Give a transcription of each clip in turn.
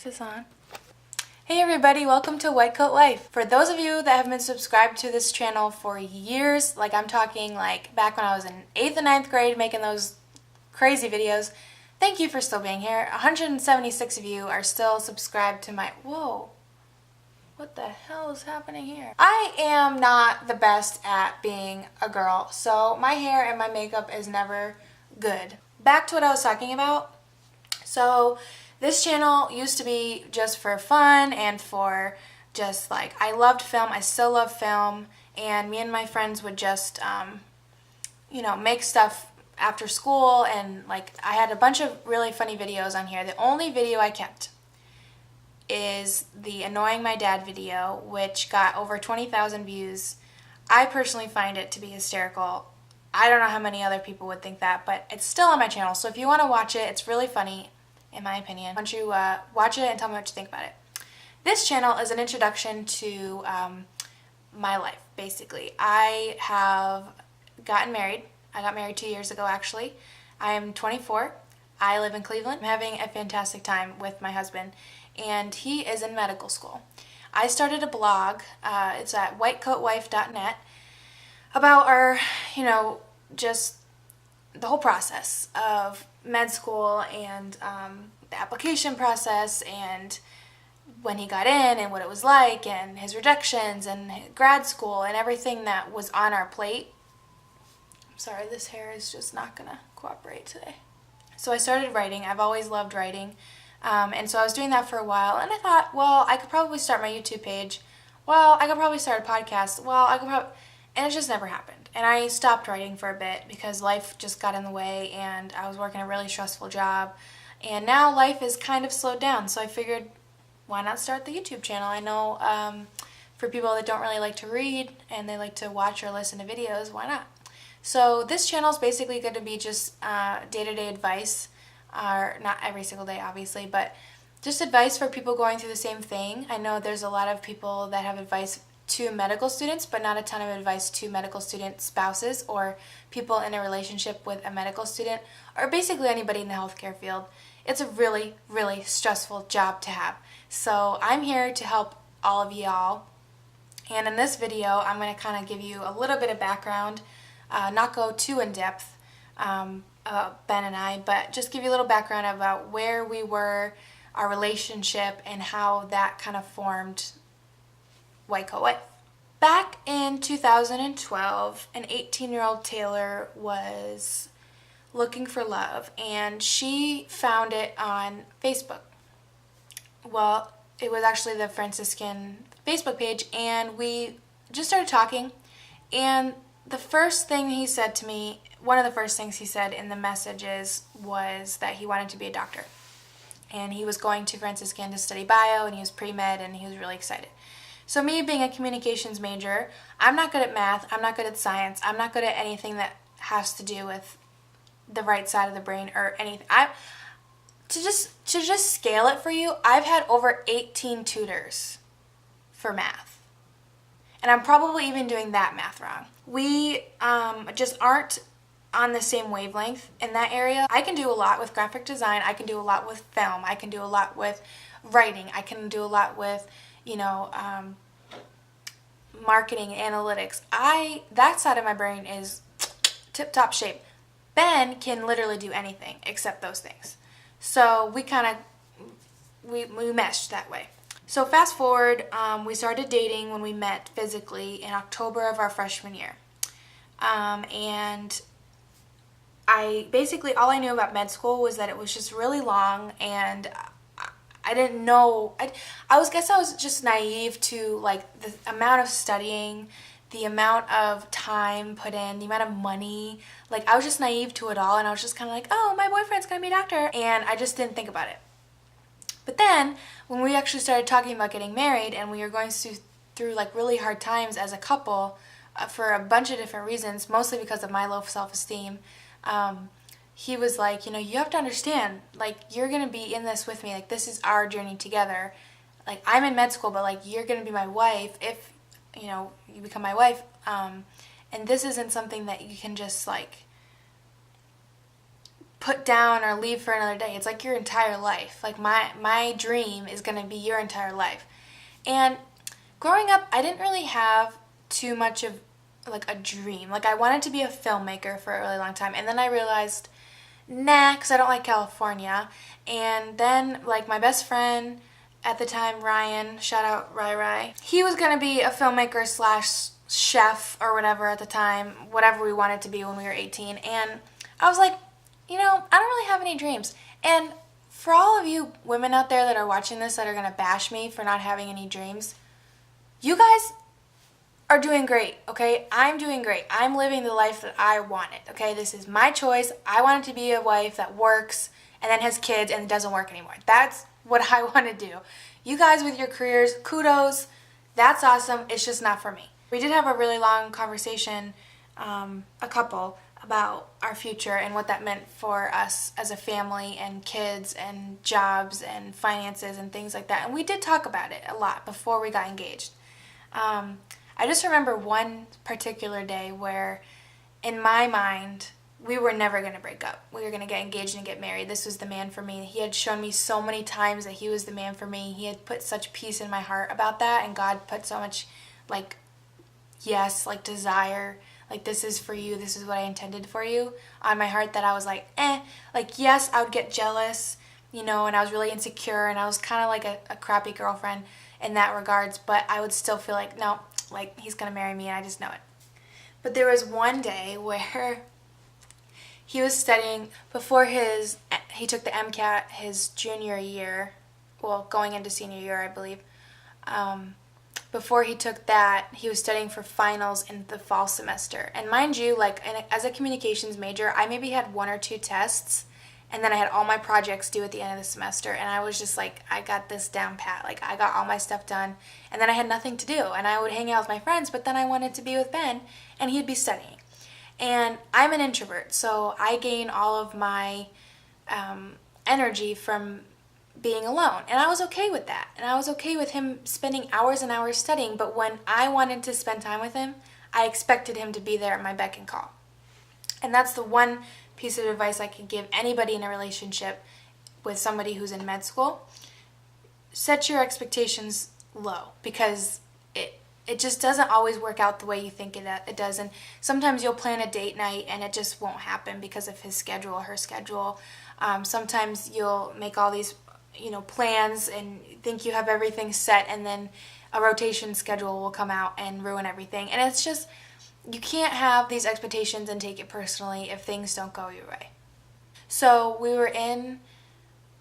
Is this on? Hey everybody, welcome to White Coat Life. For those of you that have been subscribed to this channel for years, like I'm talking like back when I was in 8th and 9th grade making those crazy videos, thank you for still being here. 176 of you are still subscribed to my... Whoa. What the hell is happening here? I am not the best at being a girl, so my hair and my makeup is never good. Back to what I was talking about. So this channel used to be just for fun and for just like, I loved film, I still love film, and me and my friends would just, make stuff after school, and like I had a bunch of really funny videos on here. The only video I kept is the Annoying My Dad video, which got over 20,000 views. I personally find it to be hysterical. I don't know how many other people would think that, but it's still on my channel, so if you want to watch it, it's really funny. In my opinion. Why don't you watch it and tell me what you think about it. This channel is an introduction to my life, basically. I have gotten married. I got married 2 years ago, actually. I am 24. I live in Cleveland. I'm having a fantastic time with my husband, and he is in medical school. I started a blog. It's at whitecoatwife.net about our, just the whole process of med school and the application process and when he got in and what it was like and his rejections and grad school and everything that was on our plate. I'm sorry, this hair is just not gonna cooperate today. So I started writing. I've always loved writing, and so I was doing that for a while, and I thought, well, I could probably start my YouTube page. Well, I could probably start a podcast. Well, I could probably... And it just never happened. And I stopped writing for a bit because life just got in the way and I was working a really stressful job. And now life is kind of slowed down. So I figured, why not start the YouTube channel? I know for people that don't really like to read and they like to watch or listen to videos, why not? So this channel is basically going to be just day-to-day advice. Or not every single day, obviously, but just advice for people going through the same thing. I know there's a lot of people that have advice to medical students, but not a ton of advice to medical student spouses or people in a relationship with a medical student, or basically anybody in the healthcare field. It's a really, really stressful job to have. So I'm here to help all of y'all. And in this video, I'm going to kind of give you a little bit of background, not go too in depth about Ben and I, but just give you a little background about where we were, our relationship, and how that kind of formed White Coat Wife. Back in 2012, an 18-year-old Taylor was looking for love, and she found it on Facebook. Well, it was actually the Franciscan Facebook page, and we just started talking, and the first thing he said to me, one of the first things he said in the messages was that he wanted to be a doctor, and he was going to Franciscan to study bio, and he was pre-med, and he was really excited. So me being a communications major, I'm not good at math, I'm not good at science, I'm not good at anything that has to do with the right side of the brain or anything. To just scale it for you, I've had over 18 tutors for math. And I'm probably even doing that math wrong. We just aren't on the same wavelength in that area. I can do a lot with graphic design, I can do a lot with film, I can do a lot with writing, I can do a lot with marketing, analytics. That side of my brain is tip-top shape. Ben can literally do anything except those things. So we kind of, we meshed that way. So fast forward, we started dating when we met physically in October of our freshman year. And I basically, all I knew about med school was that it was just really long, and I didn't know, I guess I was just naive to like the amount of studying, the amount of time put in, the amount of money. Like I was just naive to it all, and I was just kind of like, oh, my boyfriend's gonna be a doctor, and I just didn't think about it. But then when we actually started talking about getting married, and we were going through like really hard times as a couple for a bunch of different reasons, mostly because of my low self-esteem, he was like, you have to understand, like, you're going to be in this with me. Like, this is our journey together. Like, I'm in med school, but, like, you're going to be my wife if, you become my wife. And this isn't something that you can just, like, put put down or leave for another day. It's like your entire life. Like my dream is going to be your entire life. And growing up, I didn't really have too much of like a dream. Like I wanted to be a filmmaker for a really long time, and then I realized, nah, because I don't like California. And then like my best friend at the time, Ryan, shout out Rai, he was going to be a filmmaker slash chef or whatever at the time, whatever we wanted to be when we were 18. And I was like, I don't really have any dreams. And for all of you women out there that are watching this that are going to bash me for not having any dreams, you guys are doing great, okay? I'm doing great. I'm living the life that I wanted, okay? This is my choice. I wanted to be a wife that works and then has kids and doesn't work anymore. That's what I want to do. You guys with your careers, kudos. That's awesome. It's just not for me. We did have a really long conversation, a couple, about our future and what that meant for us as a family and kids and jobs and finances and things like that. And we did talk about it a lot before we got engaged. I just remember one particular day where, in my mind, we were never going to break up. We were going to get engaged and get married. This was the man for me. He had shown me so many times that he was the man for me. He had put such peace in my heart about that, and God put so much, like, yes, like desire, like this is for you, this is what I intended for you on my heart, that I was like, like yes, I would get jealous, and I was really insecure, and I was kind of like a crappy girlfriend in that regards, but I would still feel like, no, like he's gonna marry me and I just know it. But there was one day where he was studying before he took the MCAT his junior year, well, going into senior year, I believe. Before he took that, he was studying for finals in the fall semester. And mind you, like as a communications major, I maybe had 1 or 2 tests, and then I had all my projects due at the end of the semester, and I was just like, I got this down pat. Like I got all my stuff done, and then I had nothing to do, and I would hang out with my friends, but then I wanted to be with Ben, and he'd be studying. And I'm an introvert, so I gain all of my energy from being alone, and I was okay with that, and I was okay with him spending hours and hours studying, but when I wanted to spend time with him, I expected him to be there at my beck and call. And that's the one piece of advice I could give anybody in a relationship with somebody who's in med school. Set your expectations low, because it just doesn't always work out the way you think it does, and sometimes you'll plan a date night and it just won't happen because of his schedule or her schedule. Sometimes you'll make all these plans and think you have everything set, and then a rotation schedule will come out and ruin everything. And it's just, you can't have these expectations and take it personally if things don't go your way. So we were in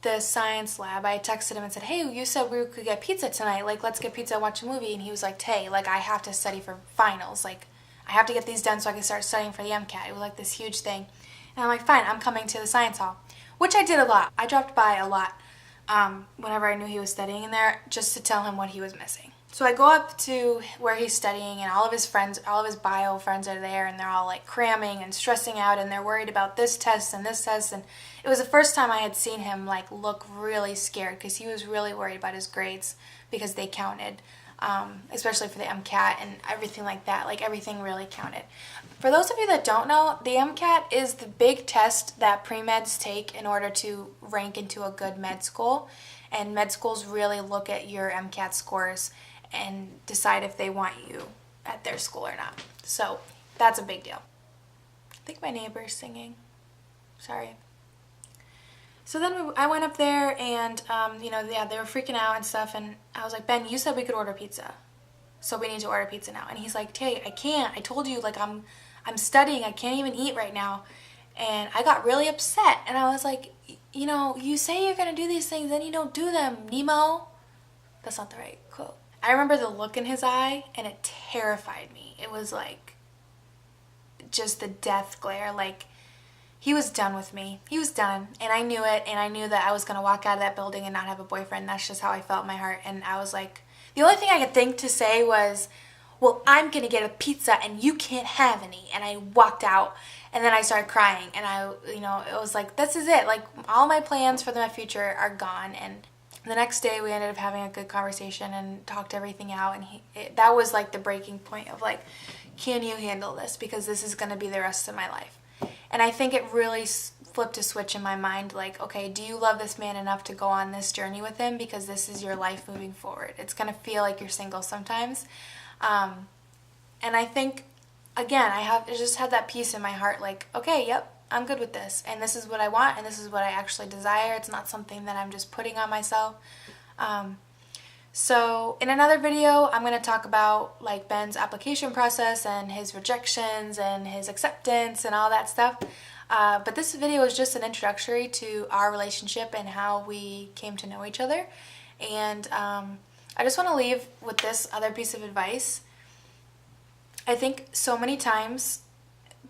the science lab. I texted him and said, hey, you said we could get pizza tonight. Like, let's get pizza and watch a movie. And he was like, Tay, like, I have to study for finals. Like, I have to get these done so I can start studying for the MCAT. It was like this huge thing. And I'm like, fine, I'm coming to the science hall, which I did a lot. I dropped by a lot whenever I knew he was studying in there, just to tell him what he was missing. So I go up to where he's studying, and all of his friends, all of his bio friends are there, and they're all like cramming and stressing out, and they're worried about this test and this test. And it was the first time I had seen him like look really scared, because he was really worried about his grades because they counted, especially for the MCAT and everything like that. Like everything really counted. For those of you that don't know, the MCAT is the big test that pre-meds take in order to rank into a good med school. And med schools really look at your MCAT scores and decide if they want you at their school or not. So that's a big deal. I think my neighbor's singing. Sorry. So then I went up there, and they were freaking out and stuff, and I was like, Ben, you said we could order pizza, so we need to order pizza now. And he's like, Tay, I can't. I told you, like, I'm studying. I can't even eat right now. And I got really upset, and I was like, you say you're gonna do these things, then you don't do them, Nemo. That's not the right quote. I remember the look in his eye, and it terrified me. It was like just the death glare. Like, he was done with me. He was done, and I knew it, and I knew that I was going to walk out of that building and not have a boyfriend. That's just how I felt in my heart. And I was like, the only thing I could think to say was, well, I'm going to get a pizza and you can't have any. And I walked out, and then I started crying, and it was like, this is it. Like, all my plans for my future are gone. And the next day we ended up having a good conversation and talked everything out, and that was like the breaking point of like, can you handle this? Because this is going to be the rest of my life. And I think it really flipped a switch in my mind, like, okay, do you love this man enough to go on this journey with him, because this is your life moving forward. It's gonna feel like you're single sometimes, and I think, again, I just had that peace in my heart, like, okay, yep, I'm good with this, and this is what I want, and this is what I actually desire. It's not something that I'm just putting on myself. So in another video, I'm going to talk about like Ben's application process and his rejections and his acceptance and all that stuff. But this video is just an introductory to our relationship and how we came to know each other. And I just want to leave with this other piece of advice. I think so many times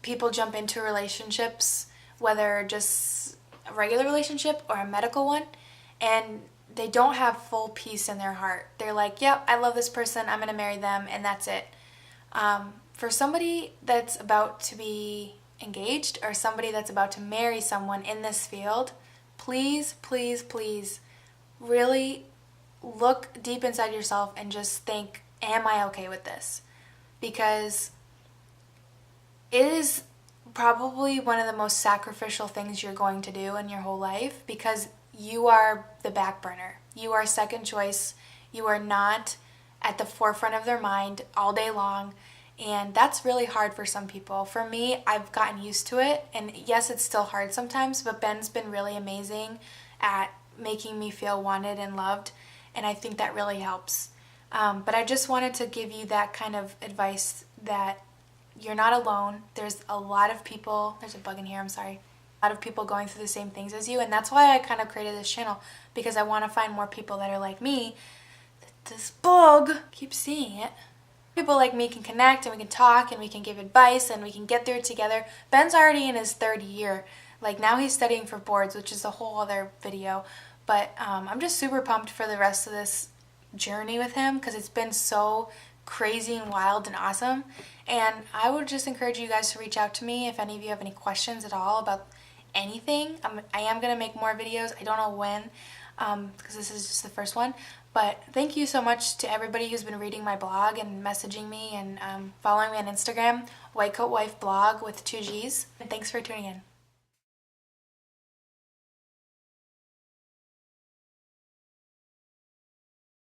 people jump into relationships, whether just a regular relationship or a medical one, and they don't have full peace in their heart. They're like, yep, I love this person, I'm going to marry them, and that's it. For somebody that's about to be engaged or somebody that's about to marry someone in this field, please, please, please really look deep inside yourself and just think, am I okay with this? Because it is probably one of the most sacrificial things you're going to do in your whole life, because you are the back burner. You are second choice. You are not at the forefront of their mind all day long. And that's really hard for some people. For me, I've gotten used to it. And yes, it's still hard sometimes, but Ben's been really amazing at making me feel wanted and loved. And I think that really helps. But I just wanted to give you that kind of advice, that you're not alone. There's a lot of people. There's a bug in here, I'm sorry. A lot of people going through the same things as you, and that's why I kind of created this channel, because I want to find more people that are like me. This bug, keep seeing it. People like me can connect, and we can talk, and we can give advice, and we can get through it together. Ben's already in his third year. Like, now he's studying for boards, which is a whole other video. But I'm just super pumped for the rest of this journey with him, because it's been so crazy and wild and awesome. And I would just encourage you guys to reach out to me if any of you have any questions at all about anything. I am going to make more videos. I don't know when, because this is just the first one. But thank you so much to everybody who's been reading my blog and messaging me and following me on Instagram, White Coat Wife Blog with 2 G's. And thanks for tuning in.